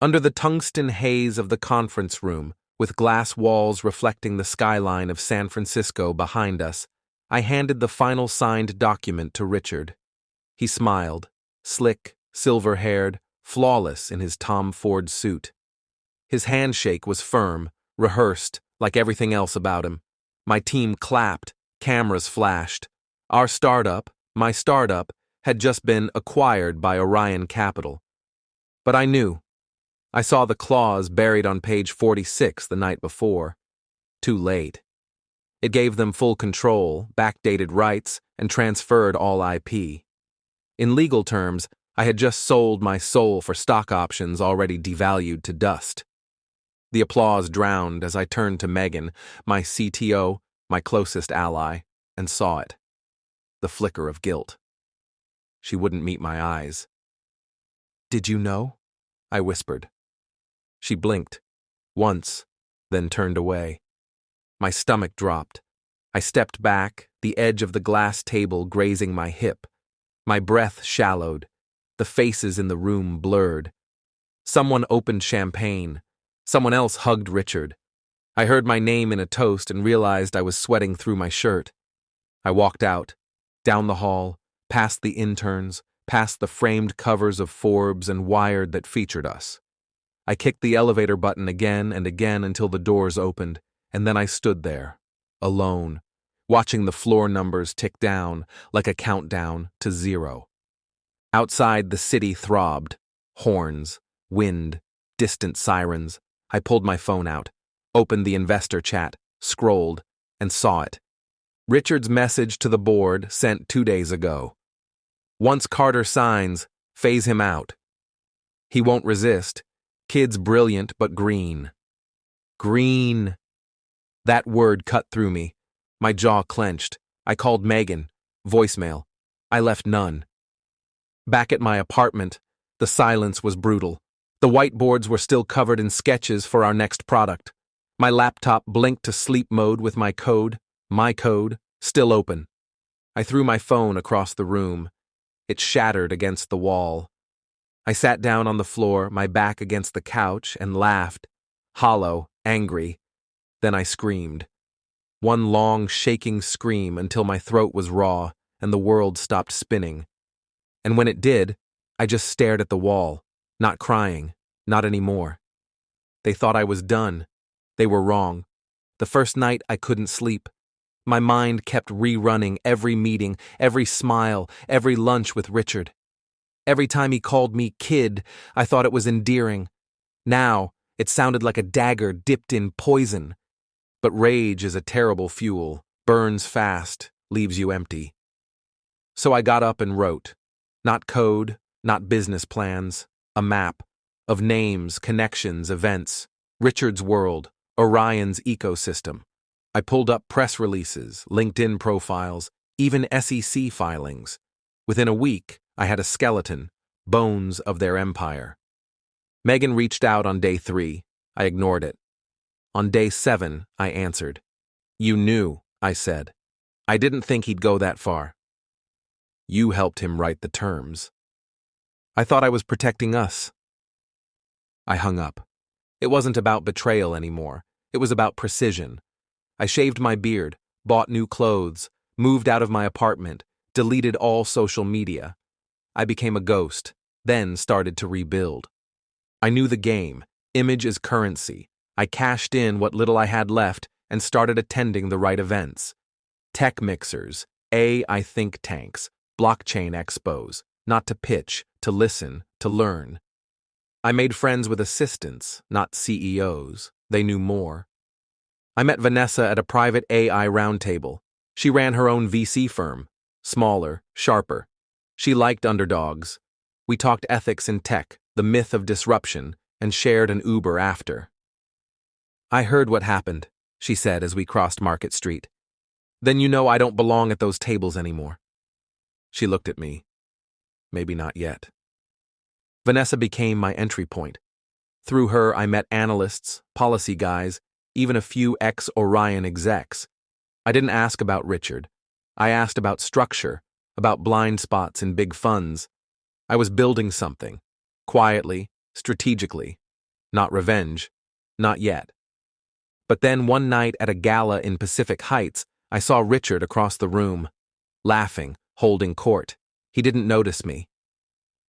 Under the tungsten haze of the conference room, with glass walls reflecting the skyline of San Francisco behind us, I handed the final signed document to Richard. He smiled, slick, silver-haired, flawless in his Tom Ford suit. His handshake was firm, rehearsed, like everything else about him. My team clapped, cameras flashed. Our startup, my startup, had just been acquired by Orion Capital. But I knew. I saw the clause buried on page 46 the night before. Too late. It gave them full control, backdated rights, and transferred all IP. In legal terms, I had just sold my soul for stock options already devalued to dust. The applause drowned as I turned to Megan, my CTO, my closest ally, and saw it. The flicker of guilt. She wouldn't meet my eyes. "Did you know?" I whispered. She blinked, once, then turned away. My stomach dropped. I stepped back, the edge of the glass table grazing my hip. My breath shallowed. The faces in the room blurred. Someone opened champagne. Someone else hugged Richard. I heard my name in a toast and realized I was sweating through my shirt. I walked out, down the hall, past the interns, past the framed covers of Forbes and Wired that featured us. I kicked the elevator button again and again until the doors opened, and then I stood there, alone, watching the floor numbers tick down like a countdown to 0. Outside, the city throbbed. Horns, wind, distant sirens. I pulled my phone out, opened the investor chat, scrolled, and saw it. Richard's message to the board sent 2 days ago. Once Carter signs, phase him out. He won't resist. Kid's brilliant but green. Green. That word cut through me. My jaw clenched. I called Megan. Voicemail. I left none. Back at my apartment, the silence was brutal. The whiteboards were still covered in sketches for our next product. My laptop blinked to sleep mode with my code, still open. I threw my phone across the room. It shattered against the wall. I sat down on the floor, my back against the couch, and laughed, hollow, angry. Then I screamed. One long, shaking scream until my throat was raw and the world stopped spinning. And when it did, I just stared at the wall, not crying, not anymore. They thought I was done. They were wrong. The first night I couldn't sleep. My mind kept rerunning every meeting, every smile, every lunch with Richard. Every time he called me kid, I thought it was endearing. Now, it sounded like a dagger dipped in poison. But rage is a terrible fuel, burns fast, leaves you empty. So I got up and wrote. Not code, not business plans, a map of names, connections, events, Richard's world, Orion's ecosystem. I pulled up press releases, LinkedIn profiles, even SEC filings. Within a week, I had a skeleton, bones of their empire. Megan reached out on day 3. I ignored it. On day 7, I answered. "You knew," I said. "I didn't think he'd go that far." "You helped him write the terms." "I thought I was protecting us." I hung up. It wasn't about betrayal anymore. It was about precision. I shaved my beard, bought new clothes, moved out of my apartment, deleted all social media. I became a ghost, then started to rebuild. I knew the game. Image is currency. I cashed in what little I had left and started attending the right events. Tech mixers, AI think tanks, blockchain expos, not to pitch, to listen, to learn. I made friends with assistants, not CEOs. They knew more. I met Vanessa at a private AI roundtable. She ran her own VC firm, smaller, sharper. She liked underdogs. We talked ethics in tech, the myth of disruption, and shared an Uber after. "I heard what happened," she said as we crossed Market Street. "Then you know I don't belong at those tables anymore." She looked at me. Maybe not yet. Vanessa became my entry point. Through her, I met analysts, policy guys, even a few ex-Orion execs. I didn't ask about Richard. I asked about structure, about blind spots in big funds. I was building something, quietly, strategically, not revenge, not yet. But then one night at a gala in Pacific Heights, I saw Richard across the room, laughing, holding court. He didn't notice me.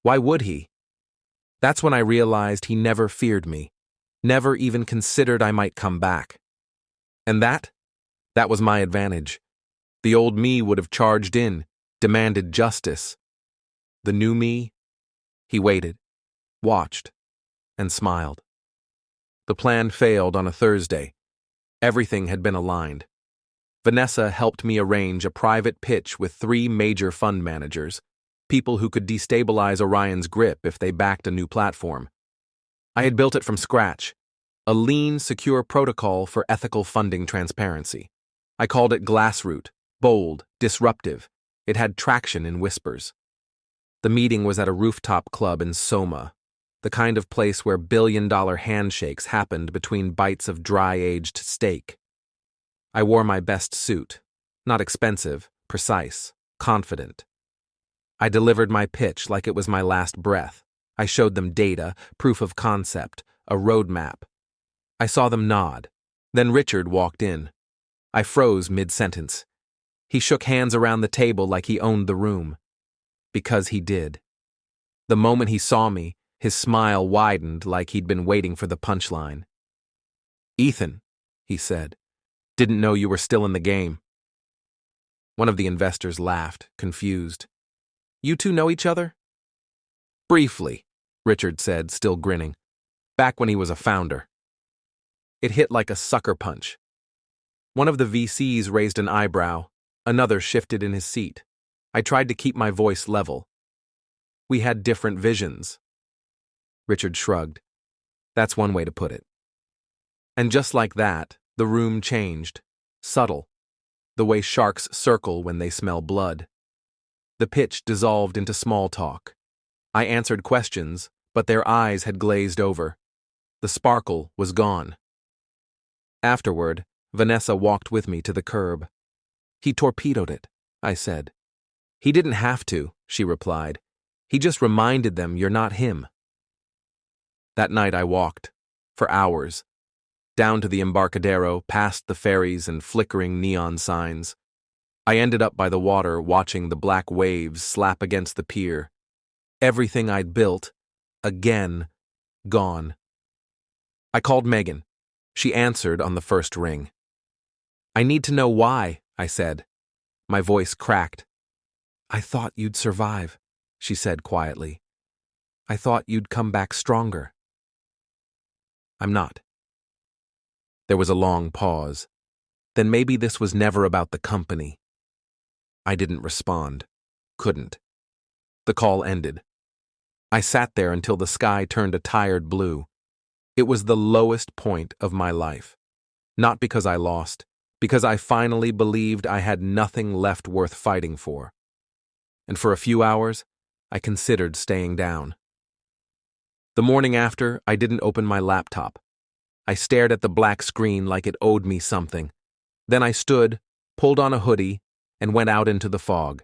Why would he? That's when I realized he never feared me, never even considered I might come back. And that was my advantage. The old me would have charged in, demanded justice. The new me, he waited, watched, and smiled. The plan failed on a Thursday. Everything had been aligned. Vanessa helped me arrange a private pitch with 3 major fund managers, people who could destabilize Orion's grip if they backed a new platform. I had built it from scratch, a lean, secure protocol for ethical funding transparency. I called it Glassroot, bold, disruptive. It had traction in whispers. The meeting was at a rooftop club in Soma, the kind of place where billion-dollar handshakes happened between bites of dry-aged steak. I wore my best suit, not expensive, precise, confident. I delivered my pitch like it was my last breath. I showed them data, proof of concept, a roadmap. I saw them nod. Then Richard walked in. I froze mid-sentence. He shook hands around the table like he owned the room. Because he did. The moment he saw me, his smile widened like he'd been waiting for the punchline. "Ethan," he said, "didn't know you were still in the game." One of the investors laughed, confused. "You two know each other?" "Briefly," Richard said, still grinning. "Back when he was a founder." It hit like a sucker punch. One of the VCs raised an eyebrow. Another shifted in his seat. I tried to keep my voice level. We had different visions. Richard shrugged. That's one way to put it. And just like that, the room changed. Subtle. The way sharks circle when they smell blood. The pitch dissolved into small talk. I answered questions, but their eyes had glazed over. The sparkle was gone. Afterward, Vanessa walked with me to the curb. "He torpedoed it," I said. "He didn't have to," she replied. "He just reminded them you're not him." That night I walked, for hours, down to the Embarcadero, past the ferries and flickering neon signs. I ended up by the water watching the black waves slap against the pier. Everything I'd built, again, gone. I called Megan. She answered on the first ring. "I need to know why," I said. My voice cracked. "I thought you'd survive," she said quietly. "I thought you'd come back stronger." "I'm not." There was a long pause. Then maybe this was never about the company. I didn't respond. Couldn't. The call ended. I sat there until the sky turned a tired blue. It was the lowest point of my life. Not because I lost, because I finally believed I had nothing left worth fighting for. And for a few hours, I considered staying down. The morning after, I didn't open my laptop. I stared at the black screen like it owed me something. Then I stood, pulled on a hoodie, and went out into the fog.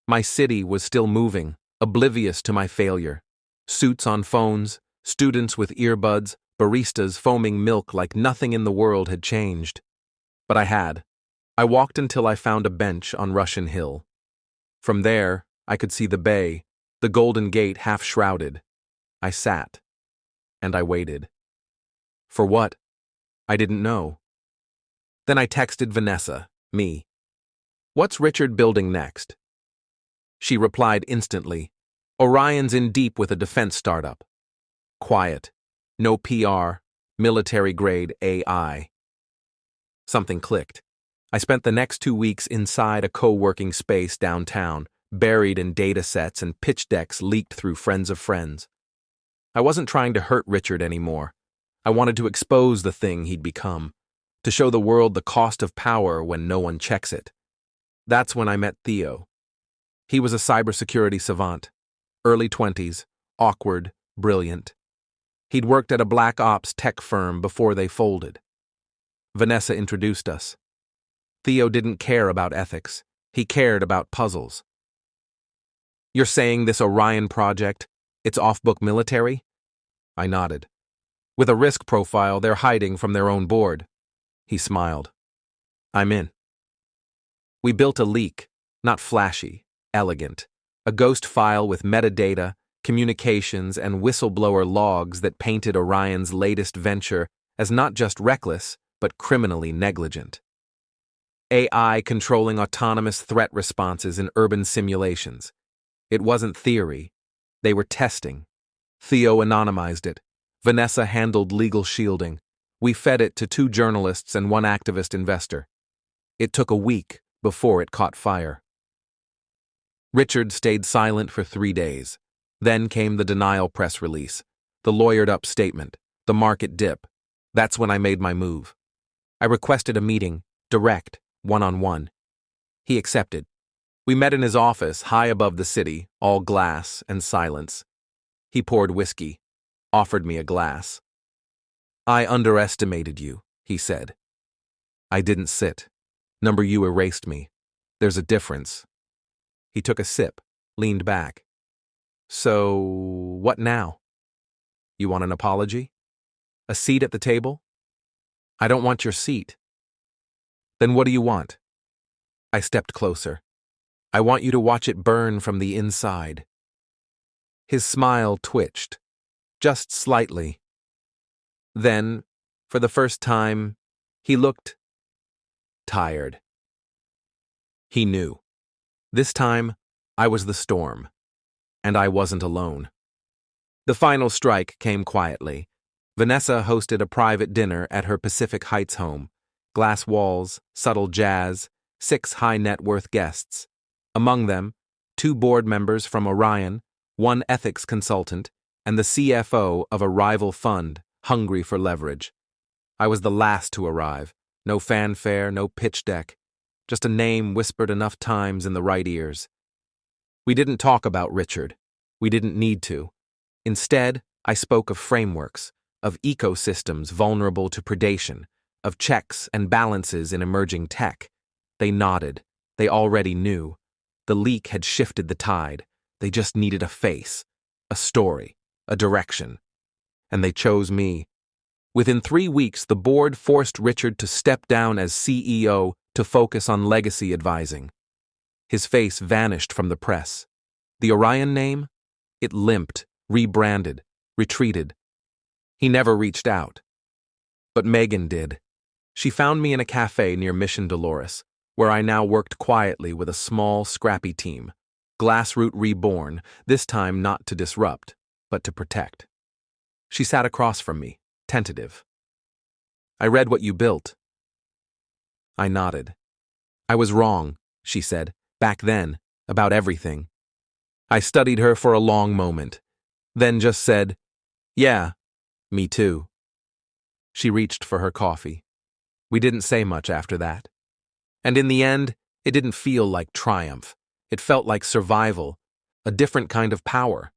My city was still moving, oblivious to my failure. Suits on phones, students with earbuds, baristas foaming milk like nothing in the world had changed. But I had. I walked until I found a bench on Russian Hill. From there, I could see the bay, the Golden Gate half shrouded. I sat. And I waited. For what? I didn't know. Then I texted Vanessa, me. "What's Richard building next?" She replied instantly. "Orion's in deep with a defense startup. Quiet. No PR. Military-grade AI." Something clicked. I spent the next 2 weeks inside a co-working space downtown, buried in data sets and pitch decks leaked through friends of friends. I wasn't trying to hurt Richard anymore. I wanted to expose the thing he'd become, to show the world the cost of power when no one checks it. That's when I met Theo. He was a cybersecurity savant, early 20s, awkward, brilliant. He'd worked at a black ops tech firm before they folded. Vanessa introduced us. Theo didn't care about ethics. He cared about puzzles. "You're saying this Orion project, it's off-book military?" I nodded. With a risk profile they're hiding from their own board. He smiled. I'm in. We built a leak, not flashy, elegant. A ghost file with metadata, communications, and whistleblower logs that painted Orion's latest venture as not just reckless, but criminally negligent. AI controlling autonomous threat responses in urban simulations. It wasn't theory. They were testing. Theo anonymized it. Vanessa handled legal shielding. We fed it to 2 journalists and 1 activist investor. It took a week before it caught fire. Richard stayed silent for 3 days. Then came the denial press release, the lawyered-up statement, the market dip. That's when I made my move. I requested a meeting, direct, one-on-one. He accepted. We met in his office, high above the city, all glass and silence. He poured whiskey, offered me a glass. I underestimated you, he said. I didn't sit. Number you erased me. There's a difference. He took a sip, leaned back. So, what now? You want an apology? A seat at the table? I don't want your seat. Then what do you want? I stepped closer. I want you to watch it burn from the inside. His smile twitched, just slightly. Then, for the first time, he looked tired. He knew. This time, I was the storm, and I wasn't alone. The final strike came quietly. Vanessa hosted a private dinner at her Pacific Heights home. Glass walls, subtle jazz, 6 high-net-worth guests. Among them, 2 board members from Orion, 1 ethics consultant, and the CFO of a rival fund, hungry for leverage. I was the last to arrive. No fanfare, no pitch deck. Just a name whispered enough times in the right ears. We didn't talk about Richard. We didn't need to. Instead, I spoke of frameworks, of ecosystems vulnerable to predation, of checks and balances in emerging tech. They nodded. They already knew. The leak had shifted the tide. They just needed a face, a story, a direction. And they chose me. Within 3 weeks, the board forced Richard to step down as CEO to focus on legacy advising. His face vanished from the press. The Orion name? It limped, rebranded, retreated. He never reached out. But Megan did. She found me in a cafe near Mission Dolores, where I now worked quietly with a small, scrappy team. Glassroot reborn, this time not to disrupt, but to protect. She sat across from me, tentative. I read what you built. I nodded. I was wrong, she said, back then, about everything. I studied her for a long moment, then just said, yeah, me too. She reached for her coffee. We didn't say much after that. And in the end, it didn't feel like triumph. It felt like survival, a different kind of power.